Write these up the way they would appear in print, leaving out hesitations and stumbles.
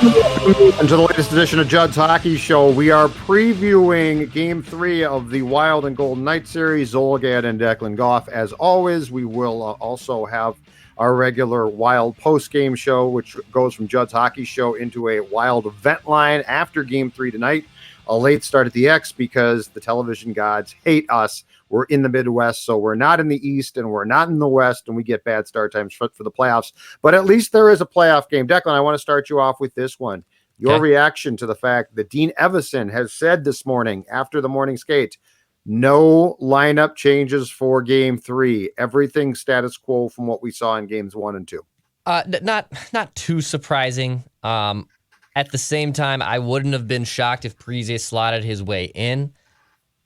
And to the latest edition of Judd's Hockey Show, we are previewing Game 3 of the Wild and Golden Knights series, Zulgad and Declan Goff. As always, we will also have our regular Wild post-game show, which goes from Judd's Hockey Show into a Wild event line after Game 3 tonight. A late start at the X because the television gods hate us. We're in the Midwest, so we're not in the East and we're not in the West, and we get bad start times for the playoffs. But at least there is a playoff game. Declan, I want to start you off with this one. Your reaction to the fact that Dean Evison has said this morning after the morning skate, no lineup changes for Game 3. Everything status quo from what we saw in Games 1 and 2. Not too surprising. At the same time, I wouldn't have been shocked if Parise slotted his way in.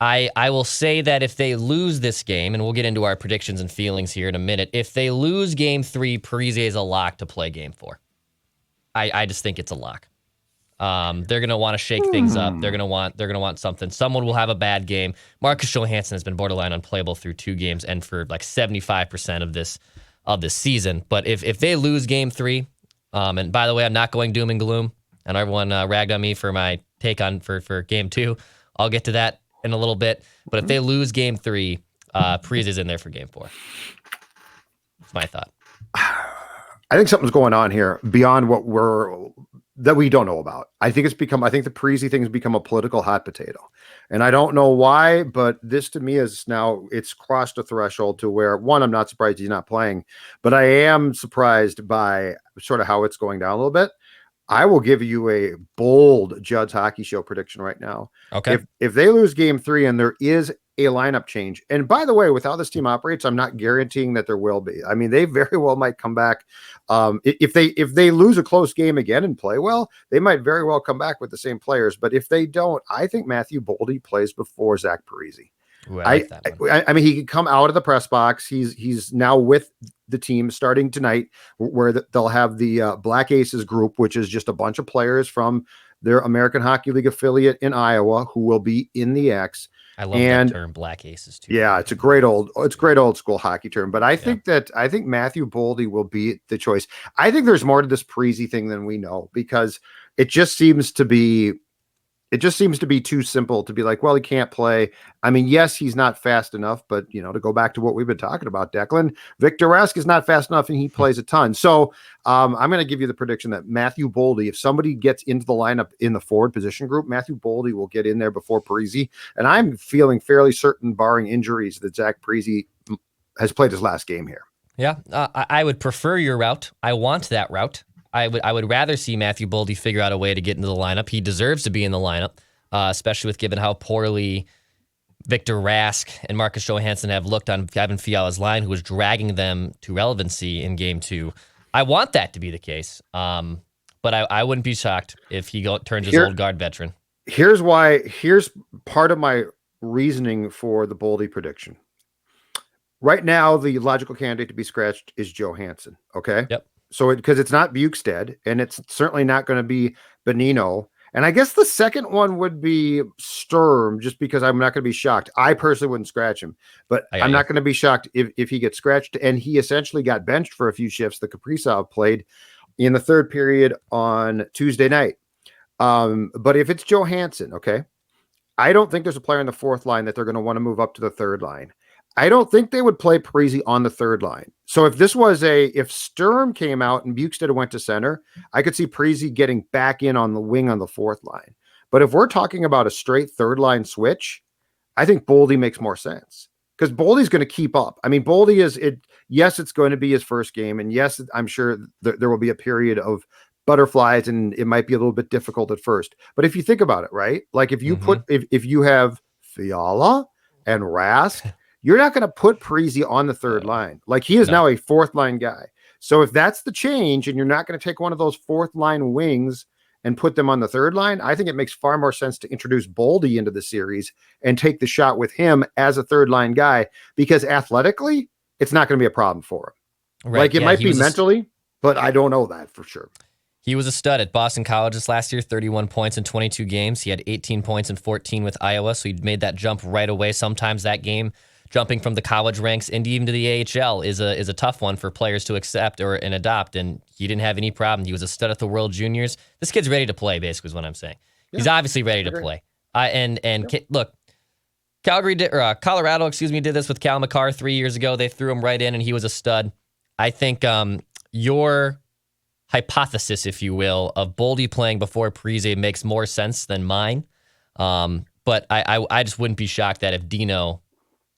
I will say that if they lose this game, and we'll get into our predictions and feelings here in a minute, if they lose Game 3, Parise is a lock to play Game 4. I just think it's a lock. They're gonna want to shake things up. They're gonna want something. Someone will have a bad game. Marcus Johansson has been borderline unplayable through 2 games and for like 75% of this season. But if they lose Game 3, and by the way, I'm not going doom and gloom. And everyone ragged on me for my take on for Game 2. I'll get to that in a little bit. But if they lose Game 3, Parise is in there for Game 4. That's my thought. I think something's going on here beyond that we don't know about. I think the Parise thing has become a political hot potato. And I don't know why, but this to me is now, it's crossed a threshold to where, one, I'm not surprised he's not playing, but I am surprised by sort of how it's going down a little bit. I will give you a bold Judd's Hockey Show prediction right now. Okay. If they lose Game 3 and there is a lineup change, and by the way, with how this team operates, I'm not guaranteeing that there will be. I mean, they very well might come back. If they lose a close game again and play well, they might very well come back with the same players. But if they don't, I think Matthew Boldy plays before Zach Parise. Ooh, I like that one. I mean, he can come out of the press box. He's now with the team starting tonight, where they'll have the Black Aces group, which is just a bunch of players from their American Hockey League affiliate in Iowa who will be in the X. I love that term, Black Aces too. Yeah, it's great old school hockey term. But I think Matthew Boldy will be the choice. I think there's more to this Parise thing than we know, because it just seems to be too simple to be like, well, he can't play. I mean, yes, he's not fast enough, but to go back to what we've been talking about, Declan, Victor Rask is not fast enough and he plays a ton. So I'm going to give you the prediction that Matthew Boldy, if somebody gets into the lineup in the forward position group, Matthew Boldy will get in there before Parise. And I'm feeling fairly certain, barring injuries, that Zach Parise has played his last game here. Yeah, I would prefer your route. I want that route. I would rather see Matthew Boldy figure out a way to get into the lineup. He deserves to be in the lineup, especially with given how poorly Victor Rask and Marcus Johansson have looked on Kevin Fiala's line, who was dragging them to relevancy in Game 2. I want that to be the case, but I wouldn't be shocked if he turns his old guard veteran. Here's part of my reasoning for the Boldy prediction. Right now, the logical candidate to be scratched is Johansson, okay? Yep. So because it's not Bukestad, and it's certainly not going to be Bonino. And I guess the second one would be Sturm, just because I'm not going to be shocked. I personally wouldn't scratch him, but I'm not going to be shocked if he gets scratched. And he essentially got benched for a few shifts. The Kaprizov played in the third period on Tuesday night. But if it's Johansson, okay, I don't think there's a player in the fourth line that they're going to want to move up to the third line. I don't think they would play Parise on the third line. So if Sturm came out and Bukestad went to center, I could see Parise getting back in on the wing on the fourth line. But if we're talking about a straight third line switch, I think Boldy makes more sense, because Boldy's going to keep up. I mean, Boldy yes, it's going to be his first game. And yes, I'm sure there will be a period of butterflies and it might be a little bit difficult at first. But if you think about it, right? Like if you if you have Fiala and Rask, you're not going to put Parise on the third line. Like, he is now a fourth line guy. So if that's the change and you're not going to take one of those fourth line wings and put them on the third line, I think it makes far more sense to introduce Boldy into the series and take the shot with him as a third line guy, because athletically, it's not going to be a problem for him. Right. Like, it might be mentally, but I don't know that for sure. He was a stud at Boston College this last year, 31 points in 22 games. He had 18 points in 14 with Iowa, so he made that jump right away. Sometimes that game jumping from the college ranks into even to the AHL is a tough one for players to accept and adopt. And he didn't have any problem. He was a stud at the World Juniors. This kid's ready to play, basically, is what I'm saying. Yeah, he's obviously ready to play. Look, Colorado, did this with Cal McCarr 3 years ago. They threw him right in, and he was a stud. I think your hypothesis, if you will, of Boldy playing before Parise makes more sense than mine. But I just wouldn't be shocked that if Dino,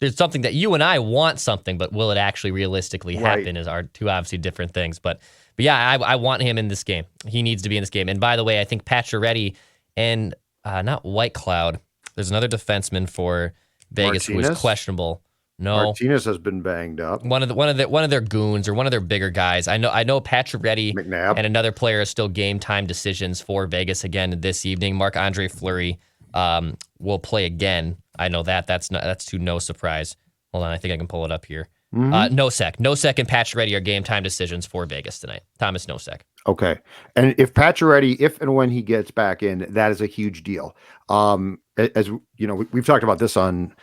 there's something that you and I want something, but will it actually realistically happen is our two obviously different things. But yeah, I want him in this game. He needs to be in this game. And by the way, I think Pacioretty and not White Cloud. There's another defenseman for Vegas who is questionable. No, Martinez has been banged up. One of their goons or one of their bigger guys. I know Pacioretty McNabb and another player are still game time decisions for Vegas again this evening. Marc-Andre Fleury will play again. I know that's to no surprise. Hold on, I think I can pull it up here. Nosek and Pacioretty are game time decisions for Vegas tonight. Thomas Nosek. Okay, and if Pacioretty, if and when he gets back in, that is a huge deal. As you know, we've talked about this on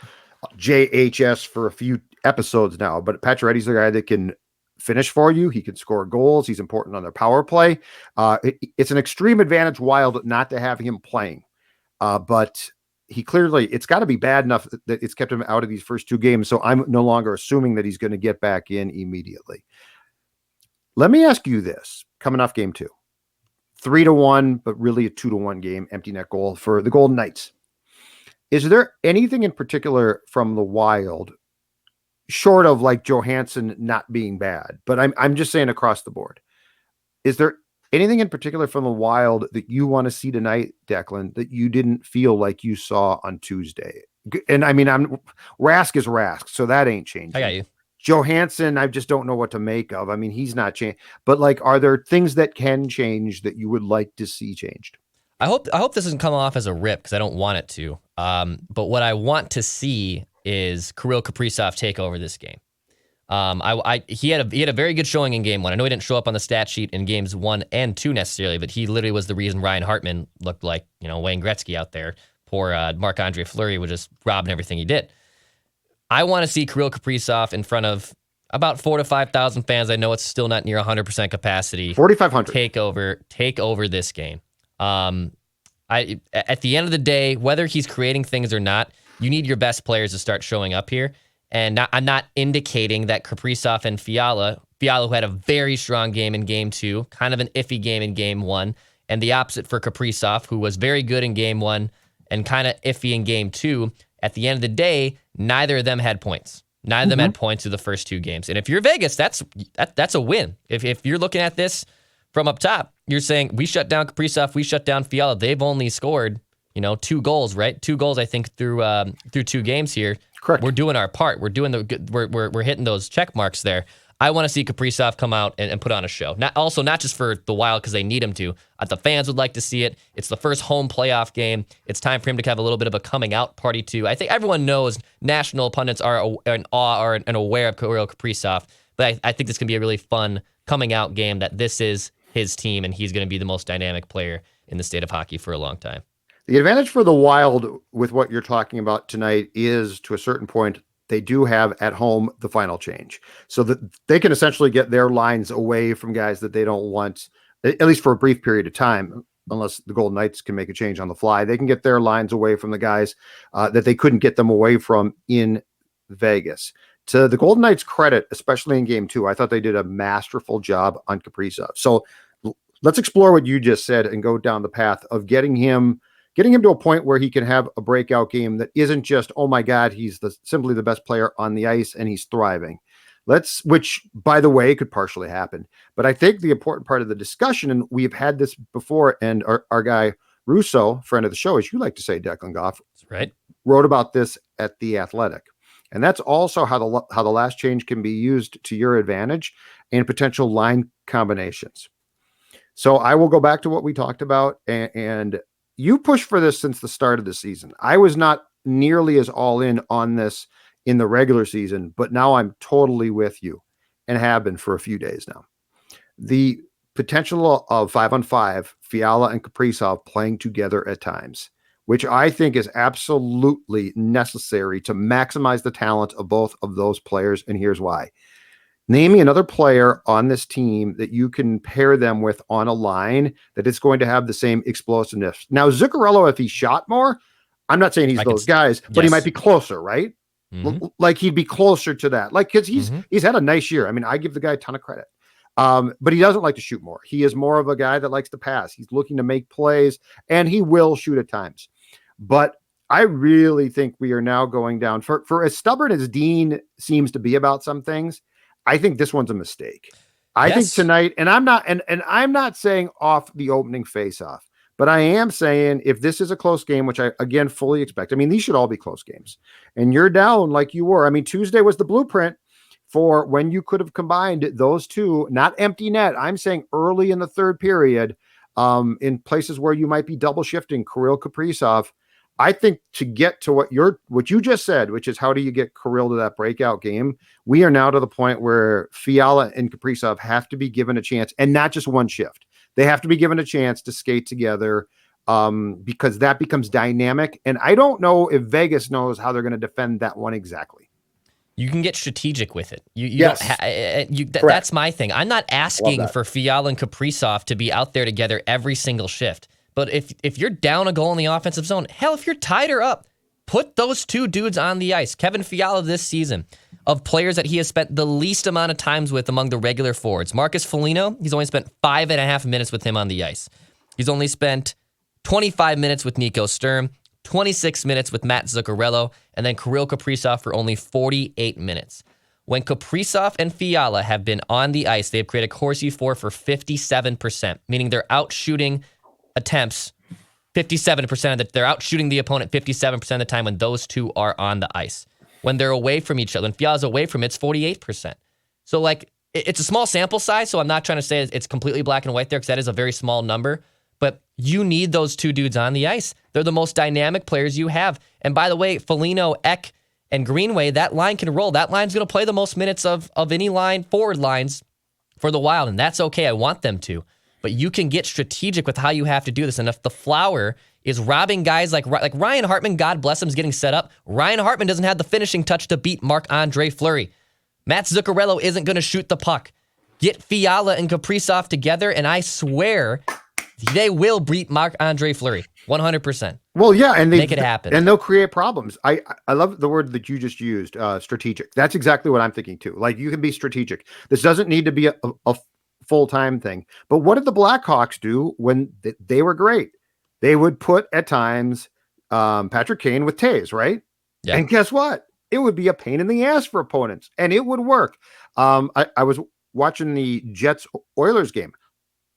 JHS for a few episodes now, but Pacioretty's the guy that can finish for you. He can score goals. He's important on their power play. It's an extreme advantage Wild not to have him playing, but he clearly, it's got to be bad enough that it's kept him out of these first two games. So I'm no longer assuming that he's going to get back in immediately. Let me ask you this, coming off game 2, 3-1, but really a 2-1 game, empty net goal for the Golden Knights. Is there anything in particular from the Wild, short of like Johansson not being bad, but I'm just saying across the board, is there anything in particular from the Wild that you want to see tonight, Declan, that you didn't feel like you saw on Tuesday? And I mean, Rask is Rask, so that ain't changing. I got you. Johansson, I just don't know what to make of. I mean, he's not changed, but like, are there things that can change that you would like to see changed? I hope this doesn't come off as a rip because I don't want it to. But what I want to see is Kirill Kaprizov take over this game. He had a very good showing in game 1. I know he didn't show up on the stat sheet in games 1 and 2 necessarily, but he literally was the reason Ryan Hartman looked like, Wayne Gretzky out there. Poor Marc-Andre Fleury was just robbing everything he did. I want to see Kirill Kaprizov in front of about 4,000 to 5,000 fans. I know it's still not near 100% capacity. 4,500. Take over this game. At the end of the day, whether he's creating things or not, you need your best players to start showing up here. And I'm not indicating that Kaprizov and Fiala, who had a very strong game in game 2, kind of an iffy game in game 1, and the opposite for Kaprizov, who was very good in game 1 and kind of iffy in game 2. At the end of the day, neither of them had points. Neither of them had points through the first 2 games. And if you're Vegas, that's a win. If you're looking at this from up top, you're saying we shut down Kaprizov, we shut down Fiala. They've only scored, 2 goals, right? 2 goals, I think, through 2 games here. Correct. We're doing our part. We're hitting those check marks there. I want to see Kaprizov come out and put on a show. Not just for the Wild because they need him to. The fans would like to see it. It's the first home playoff game. It's time for him to have a little bit of a coming out party too. I think everyone knows national pundits are in awe and aware of Kirill Kaprizov, but I think this can be a really fun coming out game that this is his team and he's going to be the most dynamic player in the state of hockey for a long time. The advantage for the Wild with what you're talking about tonight is, to a certain point, they do have at home the final change, so that they can essentially get their lines away from guys that they don't want, at least for a brief period of time, unless the Golden Knights can make a change on the fly. They can get their lines away from the guys that they couldn't get them away from in Vegas. To the Golden Knights' credit, especially in game 2, I thought they did a masterful job on Kaprizov. So let's explore what you just said and go down the path of getting him to a point where he can have a breakout game that isn't just, oh my God, he's simply the best player on the ice and he's thriving. Which, by the way, could partially happen. But I think the important part of the discussion, and we've had this before, and our guy Russo, friend of the show, as you like to say, Declan Goff, right, wrote about this at The Athletic. And that's also how the last change can be used to your advantage in potential line combinations. So I will go back to what we talked about, and you pushed for this since the start of the season. I was not nearly as all in on this in the regular season, but now I'm totally with you and have been for a few days now. The potential of 5-on-5, Fiala and Kaprizov playing together at times which I think is absolutely necessary to maximize the talent of both of those players. And here's why. Name me another player on this team that you can pair them with on a line that is going to have the same explosiveness. Now, Zuccarello, if he shot more, I'm not saying he's those guys, but he might be closer, right? Mm-hmm. Like he'd be closer to that. Like, because he's had a nice year. I mean, I give the guy a ton of credit. But he doesn't like to shoot more. He is more of a guy that likes to pass. He's looking to make plays, and he will shoot at times. But I really think we are now going down for as stubborn as Dean seems to be about some things. I think this one's a mistake. I think tonight, and I'm not saying off the opening face-off, but I am saying if this is a close game, which I again fully expect. I mean, these should all be close games, and you're down like you were. I mean, Tuesday was the blueprint for when you could have combined those two, not empty net. I'm saying early in the third period, in places where you might be double shifting Kirill Kaprizov. I think to get to what you just said, which is how do you get Kirill to that breakout game? We are now to the point where Fiala and Kaprizov have to be given a chance, and not just one shift. They have to be given a chance to skate together, because that becomes dynamic. And I don't know if Vegas knows how they're going to defend that one exactly. You can get strategic with it. That's my thing. I'm not asking for Fiala and Kaprizov to be out there together every single shift. But if you're down a goal in the offensive zone, hell, if you're tied or up, put those two dudes on the ice. Kevin Fiala this season, of players that he has spent the least amount of times with among the regular forwards. Marcus Foligno, he's only spent 5.5 minutes with him on the ice. He's only spent 25 minutes with Nico Sturm, 26 minutes with Matt Zuccarello, and then Kirill Kaprizov for only 48 minutes. When Kaprizov and Fiala have been on the ice, they have created Corsi for 57%, meaning they're out shooting attempts 57% of the, they're out shooting the opponent 57% of the time when those two are on the ice. When they're away from each other, when Fiala's away from it's 48%. So like it's a small sample size, so I'm not trying to say it's completely black and white there because that is a very small number, but you need those two dudes on the ice. They're the most dynamic players you have. And by the way, Foligno, Eck, and Greenway, that line can roll. That line's going to play the most minutes of any line, forward lines for the Wild, and that's okay. I want them to. But you can get strategic with how you have to do this. And if the Flower is robbing guys like Ryan Hartman, God bless him, is getting set up. Ryan Hartman doesn't have the finishing touch to beat Marc-Andre Fleury. Matt Zuccarello isn't going to shoot the puck. Get Fiala and Kaprizov together, and I swear they will beat Marc-Andre Fleury 100%. Well, yeah, and they make it happen, and they'll create problems. I love the word that you just used, strategic. That's exactly what I'm thinking too. Like you can be strategic. This doesn't need to be a full-time thing. But what did the Blackhawks do when they were great? They would put at times Patrick Kane with Taves, right? Yeah. And guess what? It would be a pain in the ass for opponents, and it would work. I was watching the Jets-Oilers game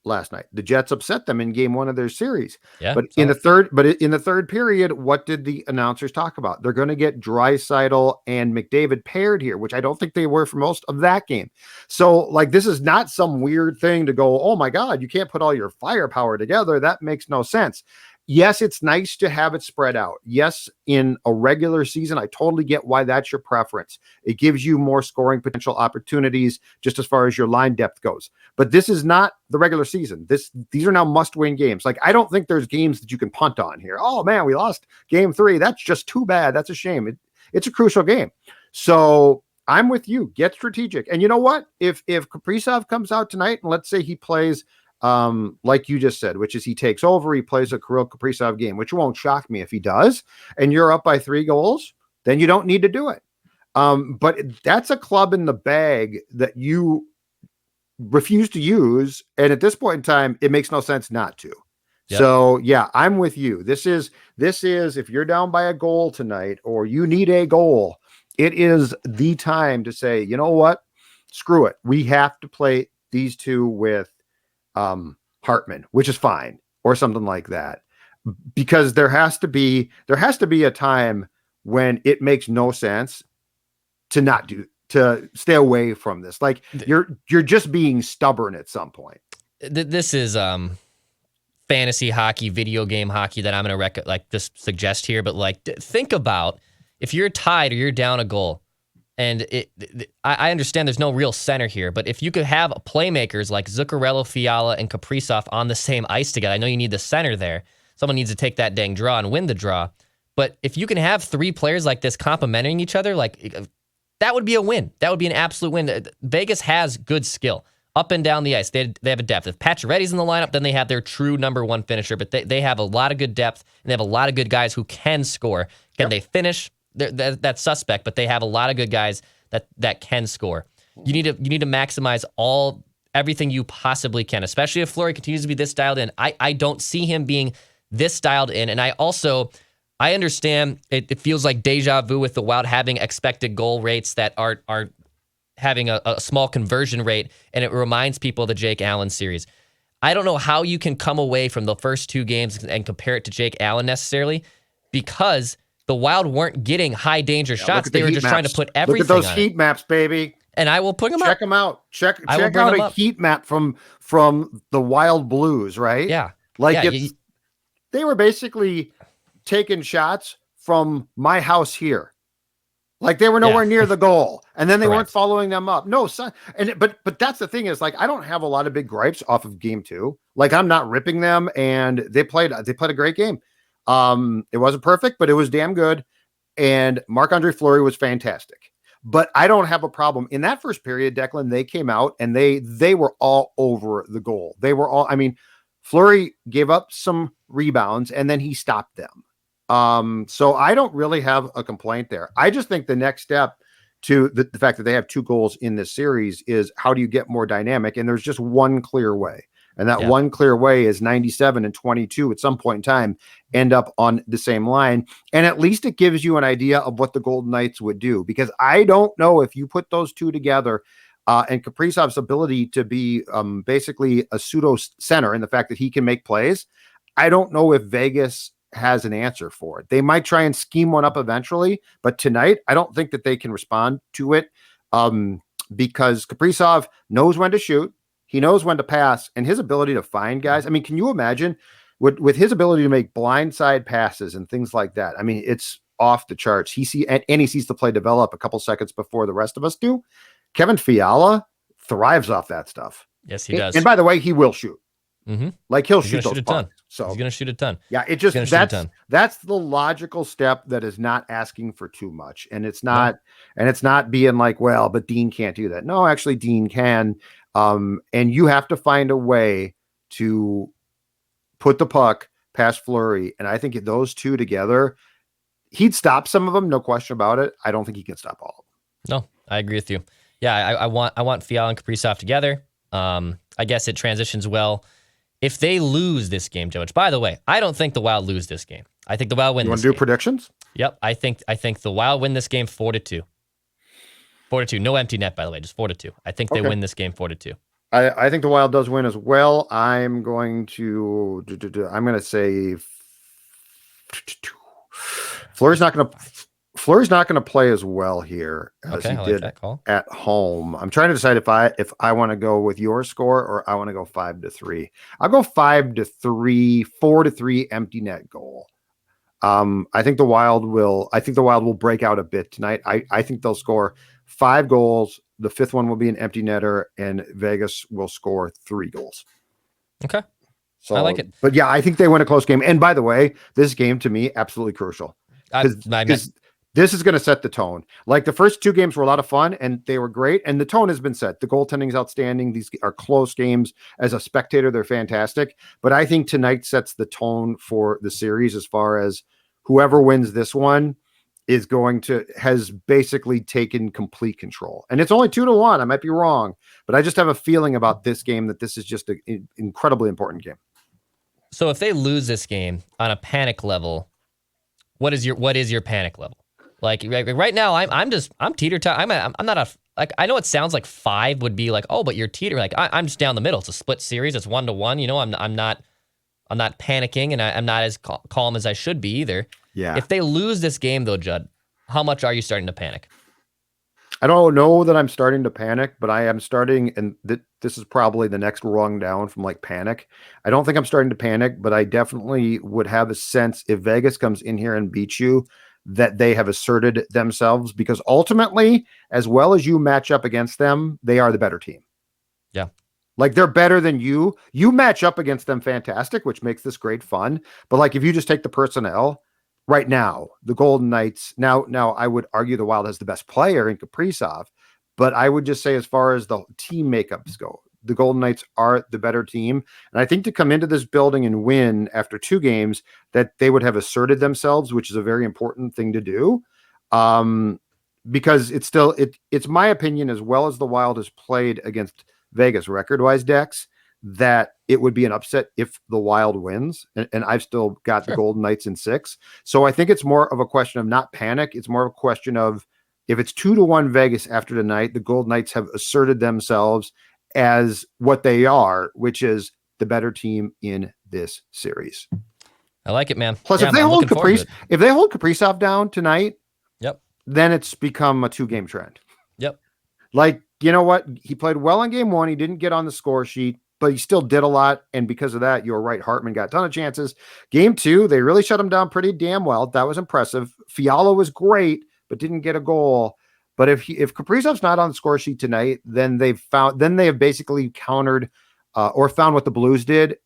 last night. The Jets upset them in game one of their series. Yeah, but in the third period, what did the announcers talk about? They're going to get Draisaitl and McDavid paired here, which I don't think they were for most of that game. So like, this is not some weird thing to go, oh my God, you can't put all your firepower together. That makes no sense. Yes, it's nice to have it spread out. Yes, in a regular season, I totally get why that's your preference. It gives you more scoring potential opportunities just as far as your line depth goes. But this is not the regular season. These are now must-win games. Like, I don't think there's games that you can punt on here. Oh, man, we lost game 3. That's just too bad. That's a shame. It's a crucial game. So I'm with you. Get strategic. And you know what? If Kaprizov comes out tonight and let's say he plays like you just said, which is he takes over, he plays a Kirill Kaprizov game, which won't shock me if he does, and you're up by 3 goals, then you don't need to do it. But that's a club in the bag that you refuse to use, and at this point in time, it makes no sense not to. Yep. So yeah, I'm with you. This is if you're down by a goal tonight or you need a goal, it is the time to say, you know what? Screw it. We have to play these two with Hartman, which is fine, or something like that, because there has to be a time when it makes no sense to stay away from this. Like you're just being stubborn at some point. This is fantasy hockey, video game hockey that I'm going to just suggest here, but like think about if you're tied or you're down a goal. And I understand there's no real center here, but if you could have playmakers like Zuccarello, Fiala, and Kaprizov on the same ice together, I know you need the center there. Someone needs to take that dang draw and win the draw. But if you can have 3 players like this complementing each other, like that would be a win. That would be an absolute win. Vegas has good skill up and down the ice. They have a depth. If Pacioretty's in the lineup, then they have their true number 1 finisher. But they have a lot of good depth, and they have a lot of good guys who can score. Can they finish? That's suspect, but they have a lot of good guys that can score. You need to maximize everything you possibly can, especially if Fleury continues to be this dialed in. I don't see him being this dialed in, and I understand it feels like deja vu with the Wild having expected goal rates that are having a small conversion rate, and it reminds people of the Jake Allen series. I don't know how you can come away from the first 2 games and compare it to Jake Allen necessarily, because the Wild weren't getting high danger shots. They were just trying to put everything on Look at those heat maps, baby. And I will put them Check them out. Check out a heat map from the Wild Blues, right? Yeah. Like they were basically taking shots from my house here. Like they were nowhere near the goal, and then they weren't following them up. No, son. But that's the thing is, like, I don't have a lot of big gripes off of game 2. Like, I'm not ripping them, and they played a great game. It wasn't perfect, but it was damn good. And Marc-Andre Fleury was fantastic. But I don't have a problem in that first period. Declan, they came out and they were all over the goal. They were all. I mean, Fleury gave up some rebounds and then he stopped them. So I don't really have a complaint there. I just think the next step to the fact that they have 2 goals in this series is how do you get more dynamic? And there's just one clear way. And that one clear way is 97 and 22 at some point in time end up on the same line. And at least it gives you an idea of what the Golden Knights would do, because I don't know if you put those 2 together and Kaprizov's ability to be basically a pseudo center in the fact that he can make plays. I don't know if Vegas has an answer for it. They might try and scheme one up eventually, but tonight I don't think that they can respond to it because Kaprizov knows when to shoot. He knows when to pass, and his ability to find guys. I mean, can you imagine with his ability to make blindside passes and things like that? I mean, it's off the charts. He sees the play develop a couple seconds before the rest of us do. Kevin Fiala thrives off that stuff. Yes, he does. And by the way, he will shoot. Mm-hmm. Like he'll shoot those pucks. So he's going to shoot a ton. Yeah, that's the logical step that is not asking for too much, and it's not being like, well, but Dean can't do that. No, actually, Dean can. And you have to find a way to put the puck past Fleury. And I think those 2 together, he'd stop some of them, no question about it. I don't think he can stop all of them. No, I agree with you. Yeah, I want Fiala and Kaprizov together. I guess it transitions well. If they lose this game, Joe, which by the way, I don't think the Wild lose this game. I think the Wild win. You want to do predictions? Yep. I think the Wild win this game 4-2. 4-2. No empty net, by the way, just 4-2. I think they win this game 4-2. I think the Wild does win as well. I'm going to say Fleury's not going to play as well here as he did at home. I'm trying to decide if I want to go with your score or I want to go 5-3. I'll go 5-3, 4-3 empty net goal. I think the Wild will break out a bit tonight. I think they'll score 5 goals. The 5th one will be an empty netter, and Vegas will score 3 goals. Okay. So I like it. But yeah, I think they win a close game. And by the way, this game to me, absolutely crucial. This is going to set the tone. Like the first 2 games were a lot of fun and they were great. And the tone has been set. The goaltending is outstanding. These are close games. As a spectator, they're fantastic. But I think tonight sets the tone for the series as far as whoever wins this one has basically taken complete control. And it's only 2-1. I might be wrong, but I just have a feeling about this game that this is just an incredibly important game. So if they lose this game on a panic level, what is your panic level? Like right now, I'm teeter-totter. I'm not I know it sounds like 5 would be like, oh, but you're teeter. Like I'm just down the middle. It's a split series. It's 1-1. You know, I'm not panicking, and I'm not as calm as I should be either. Yeah. If they lose this game, though, Judd, how much are you starting to panic? I don't know that I'm starting to panic, but I am starting, and this is probably the next rung down from like panic. I don't think I'm starting to panic, but I definitely would have a sense if Vegas comes in here and beats you, that they have asserted themselves, because ultimately, as well as you match up against them, they are the better team. Yeah. Like they're better than you. You match up against them fantastic, which makes this great fun. But like if you just take the personnel right now, the Golden Knights, now I would argue the Wild has the best player in Kaprizov, but I would just say as far as the team makeups go, the Golden Knights are the better team. And I think to come into this building and win after 2 games, that they would have asserted themselves, which is a very important thing to do. Because it's my opinion, as well as the Wild has played against Vegas record-wise, Dex, that it would be an upset if the Wild wins. And I've still got the Golden Knights in 6. So I think it's more of a question of not panic. It's more of a question of if it's 2-1 Vegas after tonight, the Golden Knights have asserted themselves as what they are, which is the better team in this series. I like it, man. Plus, if they hold Kaprizov down tonight, then it's become a 2-game trend. Yep. Like, you know what? He played well in game 1. He didn't get on the score sheet, but he still did a lot. And because of that, you're right. Hartman got a ton of chances. Game 2, they really shut him down pretty damn well. That was impressive. Fiala was great, but didn't get a goal. But if Kaprizov's not on the score sheet tonight, then they have basically countered or found what the Blues did,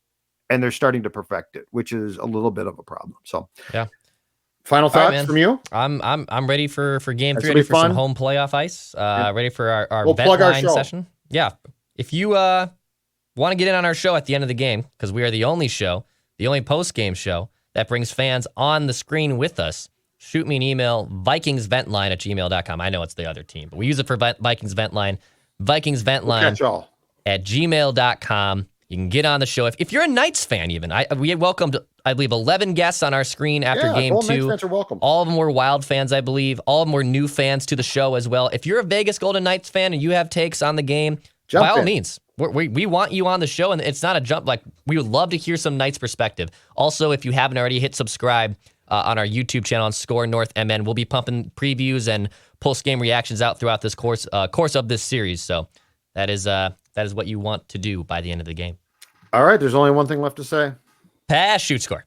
and they're starting to perfect it, which is a little bit of a problem. So yeah. Final thoughts from you? I'm ready for game 3, ready for some home playoff ice. Ready for our bet line session. Yeah. If you want to get in on our show at the end of the game, because we are the only post-game show that brings fans on the screen with us, shoot me an email, vikingsventline@gmail.com. I know it's the other team, but we use it for Vikings Ventline. Vikingsventline at gmail.com. You can get on the show. If you're a Knights fan, even, we had welcomed, I believe, 11 guests on our screen after game 2. Knights fans are welcome. All of them were Wild fans, I believe. All of them were new fans to the show as well. If you're a Vegas Golden Knights fan and you have takes on the game, by all means, we want you on the show, and it's not a jump. Like, we would love to hear some Knights perspective. Also, if you haven't already, hit subscribe on our YouTube channel on SKOR North MN. We'll be pumping previews and post-game reactions out throughout this course of this series. So that is what you want to do by the end of the game. All right, there's only one thing left to say. Pass, shoot, score.